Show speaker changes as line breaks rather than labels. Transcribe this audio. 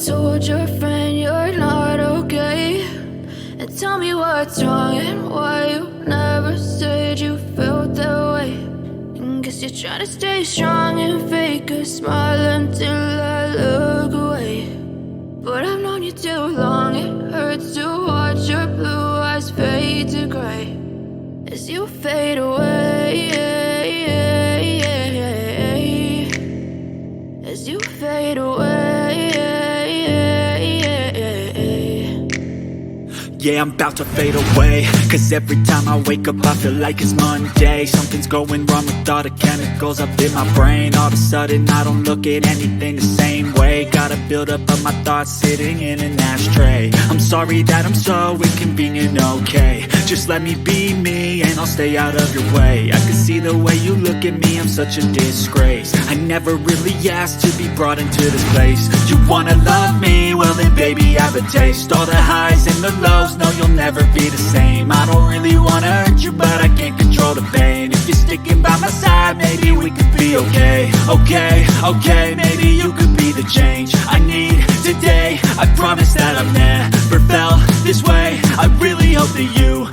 told your friend you're not okay? And tell me what's wrong and why you never said you felt that way. And guess you're trying to stay strong and fake a smile until I look away. But I've known you too long, it hurts to watch your blue eyes fade to gray as you fade away, as you fade away.
Yeah, I'm about to fade away, cause every time I wake up I feel like it's Monday. Something's going wrong with all the chemicals up in my brain. All of a sudden I don't look at anything the same way. Got a buildup of my thoughts sitting in an ashtray. I'm sorry that I'm so inconvenient, okay? Just let me be me and I'll stay out of your way. I can see the way you look at me, I'm such a disgrace. I never really asked to be brought into this place. You wanna love me? Well then baby have a taste. All the highs and the lows, no you'll never be the same. I don't really wanna hurt you but I can't control the pain. If you're sticking by my side maybe we could be okay. Okay, maybe you could be the change I need today. I promise that I've never felt this way. I really hope that you